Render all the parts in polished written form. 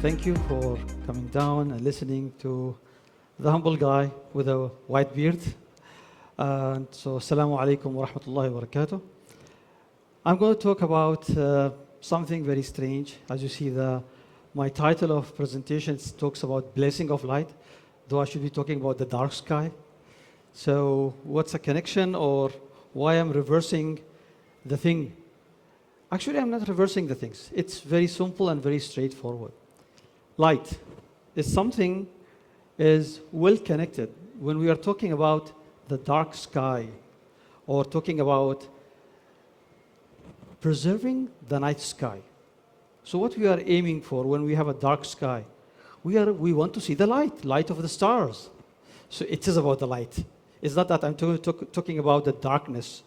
Thank you for coming down and listening to the humble guy with a white beard. Assalamu alaikum wa rahmatullahi wa barakatuh. I'm going to talk about something very strange. As you see, my title of presentation talks about blessing of light, though I should be talking about the dark sky. So what's the connection, or why I'm reversing the thing? Actually, I'm not reversing the things. It's very simple and very straightforward. Light is something is well connected. When we are talking about the dark sky or talking about preserving the night sky. So what we are aiming for when we have a dark sky, we want to see the light of the stars. So it is about the light. It's not that I'm talking about the darkness.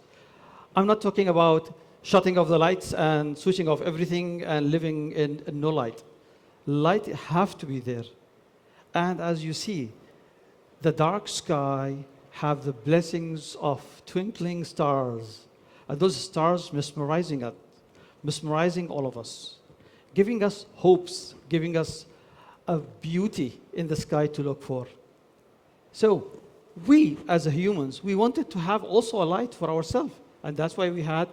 I'm not talking about shutting off the lights and switching off everything and living in no light. Light have to be there. And as you see, the dark sky have the blessings of twinkling stars. And those stars mesmerizing us, mesmerizing all of us, giving us hopes, giving us a beauty in the sky to look for. So we, as humans, we wanted to have also a light for ourselves. And that's why we had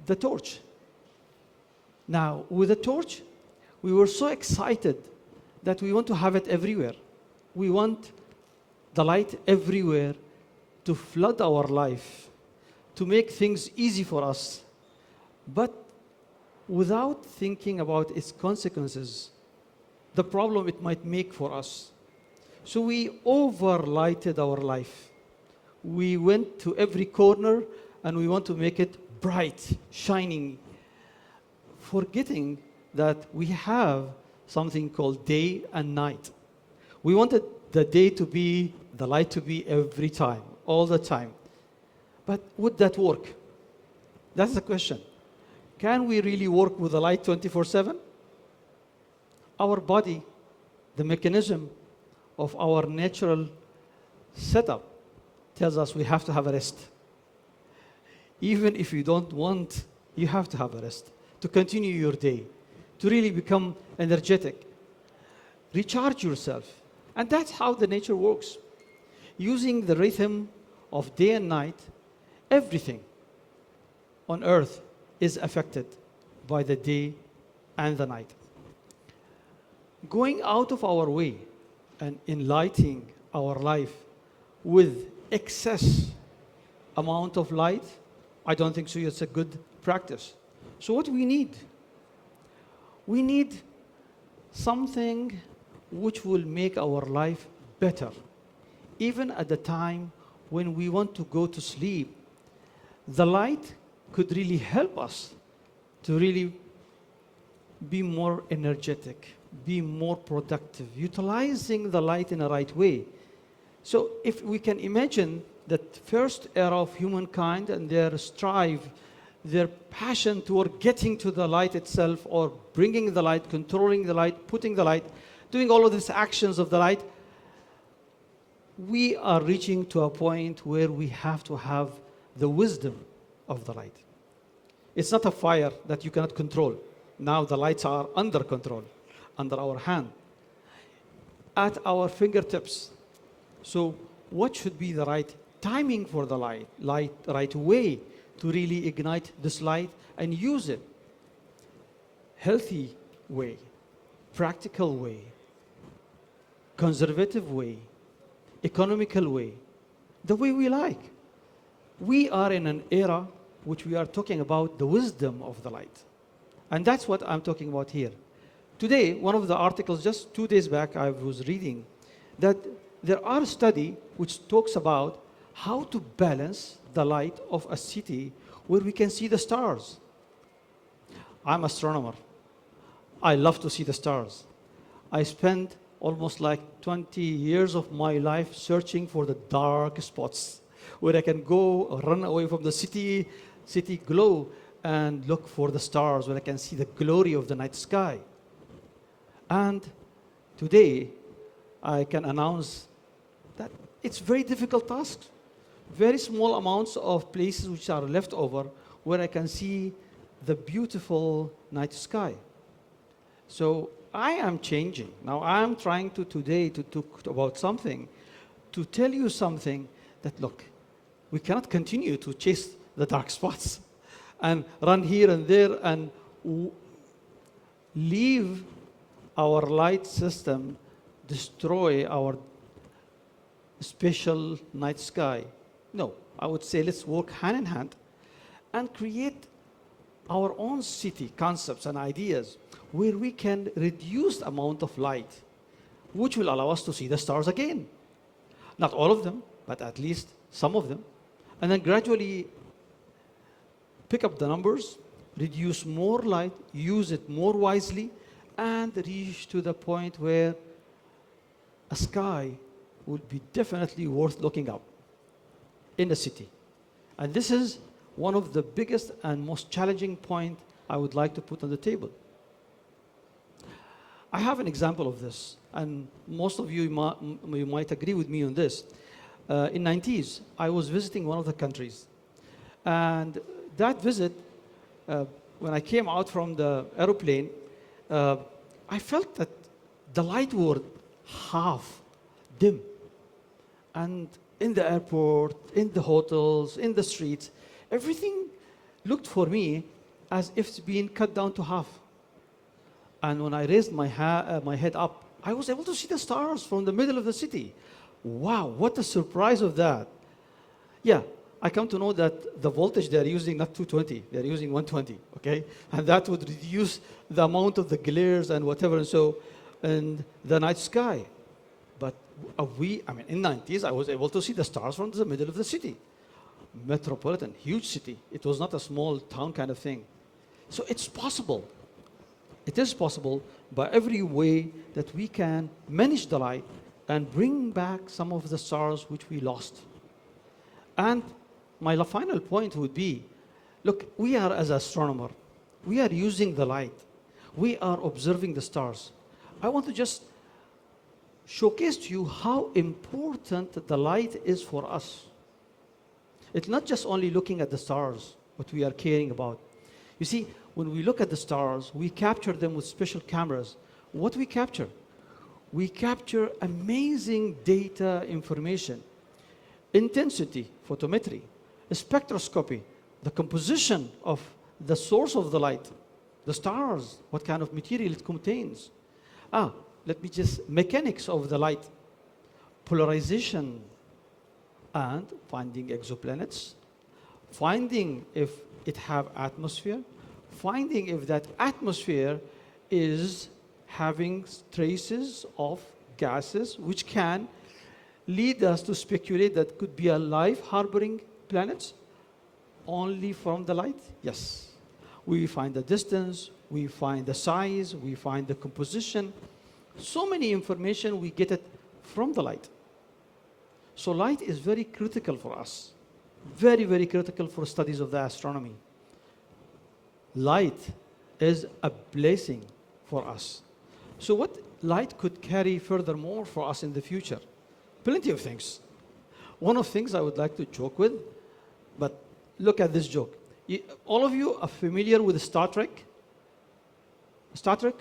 the torch. Now, with the torch, we were so excited that we want to have it everywhere. We want the light everywhere to flood our life, to make things easy for us, but without thinking about its consequences, the problem it might make for us. So we overlighted our life. We went to every corner and we want to make it bright, shining, forgetting that we have something called day and night. We wanted the day to be, the light to be every time, all the time. But would that work? That's the question. Can we really work with the light 24/7? Our body, the mechanism of our natural setup tells us we have to have a rest. Even if you don't want, you have to have a rest to continue your day, to really become energetic. Recharge yourself. And that's how the nature works. Using the rhythm of day and night, everything on earth is affected by the day and the night. Going out of our way and enlightening our life with excess amount of light, I don't think so. It's a good practice. So what we need? We need something which will make our life better. Even at the time when we want to go to sleep, the light could really help us to really be more energetic, be more productive, utilizing the light in the right way. So if we can imagine that first era of humankind and their strive, their passion toward getting to the light itself, or bringing the light, controlling the light, putting the light, doing all of these actions of the light, we are reaching to a point where we have to have the wisdom of the light. It's not a fire that you cannot control. Now the lights are under control, under our hand, at our fingertips. So what should be the right timing for the right way to really ignite this light and use it? Healthy way, practical way, conservative way, economical way, the way we like. We are in an era which we are talking about the wisdom of the light. And that's what I'm talking about here. Today, one of the articles, just 2 days back, I was reading that there are studies which talks about how to balance the light of a city where we can see the stars. I'm an astronomer. I love to see the stars. I spent almost like 20 years of my life searching for the dark spots where I can go run away from the city glow and look for the stars, where I can see the glory of the night sky. And today, I can announce that it's very difficult task. Very small amounts of places which are left over where I can see the beautiful night sky. So I am changing. Now I am trying to today to talk about something, to tell you something that, look, we cannot continue to chase the dark spots and run here and there and leave our light system destroy our special night sky. No, I would say let's work hand in hand and create our own city concepts and ideas where we can reduce the amount of light, which will allow us to see the stars again. Not all of them, but at least some of them. And then gradually pick up the numbers, reduce more light, use it more wisely, and reach to the point where a sky would be definitely worth looking up in the city. And this is one of the biggest and most challenging point I would like to put on the table. I have an example of this, and most of you might agree with me on this. In 90s, I was visiting one of the countries. And that visit, when I came out from the aeroplane, I felt that the light were half dim. And in the airport, in the hotels, in the streets, everything looked for me as if it's being cut down to half. And when I raised my head up, I was able to see the stars from the middle of the city. Wow, what a surprise of that. Yeah, I come to know that the voltage they're using, not 220, they're using 120, okay? And that would reduce the amount of the glares and whatever, and so, in the night sky. But in 90s, I was able to see the stars from the middle of the city. Metropolitan, huge city. It was not a small town kind of thing. So it's possible. It is possible by every way that we can manage the light and bring back some of the stars which we lost. And my final point would be, look, we are as astronomers, we are using the light. We are observing the stars. I want to just showcase to you how important the light is for us. It's not just only looking at the stars, what we are caring about. You see, when we look at the stars, we capture them with special cameras. What we capture? We capture amazing data information, intensity, photometry, spectroscopy, the composition of the source of the light, the stars, what kind of material it contains. Mechanics of the light, polarization, and finding exoplanets, finding if it have atmosphere, finding if that atmosphere is having traces of gases which can lead us to speculate that could be a life harboring planets only from the light? Yes. We find the distance, we find the size, we find the composition. So many information, we get it from the light. So light is very critical for us. Very, very critical for studies of the astronomy. Light is a blessing for us. So what light could carry furthermore for us in the future? Plenty of things. One of the things I would like to joke with, but look at this joke. All of you are familiar with Star Trek? Star Trek?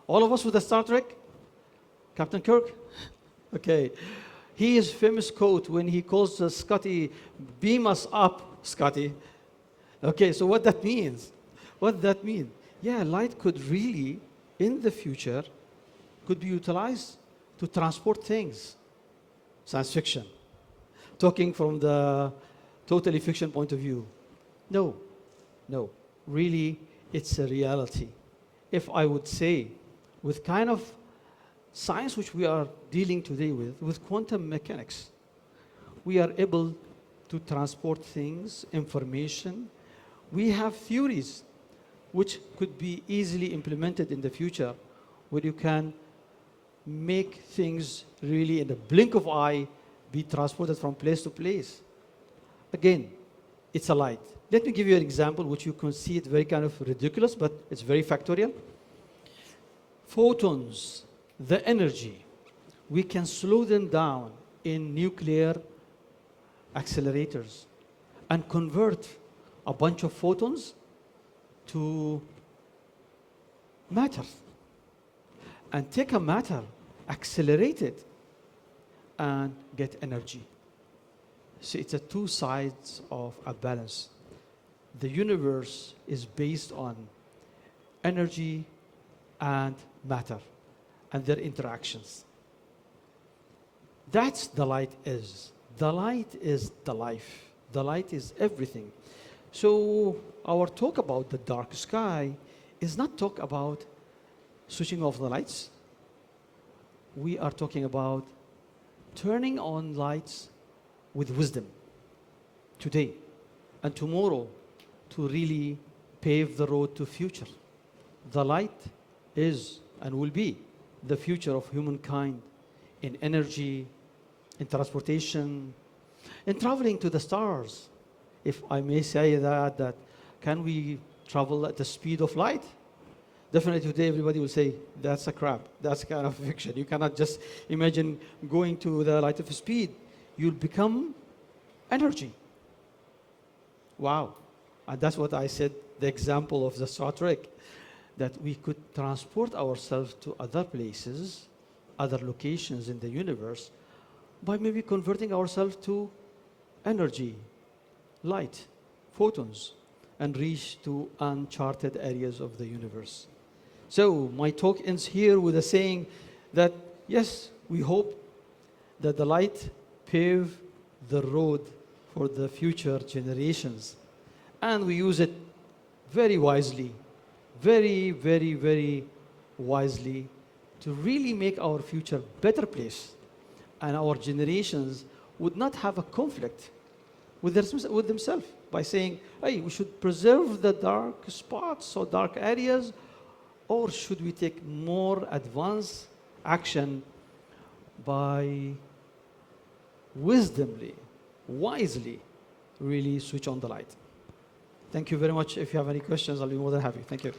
All of us with the Star Trek? Captain Kirk? Okay. His famous quote when he calls Scotty, beam us up, Scotty. Okay, so what that means? What that mean? Yeah, light could really, in the future, could be utilized to transport things. Science fiction. Talking from the totally fiction point of view. No, no. Really, it's a reality. If I would say, with kind of science which we are dealing today with quantum mechanics, we are able to transport things, information. We have theories which could be easily implemented in the future, where you can make things really in the blink of eye be transported from place to place. Again, it's a light. Let me give you an example which you can see it very kind of ridiculous, but it's very factorial. Photons, the energy, we can slow them down in nuclear accelerators and convert a bunch of photons to matter. and take a matter, accelerate it, and get energy. So it's a two sides of a balance. The universe is based on energy and matter and their interactions. That's the light is. The light is the life. The light is everything. So our talk about the dark sky is not talk about switching off the lights. We are talking about turning on lights with wisdom today and tomorrow to really pave the road to future. The light is and will be the future of humankind in energy, in transportation, in traveling to the stars. If I may say that can we travel at the speed of light? Definitely today everybody will say, that's a crap, that's kind of fiction. You cannot just imagine going to the light of speed. You'll become energy. Wow. And that's what I said, the example of the Star Trek, that we could transport ourselves to other places, other locations in the universe, by maybe converting ourselves to energy, light, photons, and reach to uncharted areas of the universe. So my talk ends here with a saying that, yes, we hope that the light pave the road for the future generations. And we use it very wisely, very, very, very wisely to really make our future a better place. And our generations would not have a conflict with themselves by saying, hey, we should preserve the dark spots or dark areas, or should we take more advanced action by wisdomly, wisely, really switch on the light. Thank you very much. If you have any questions, I'll be more than happy. Thank you.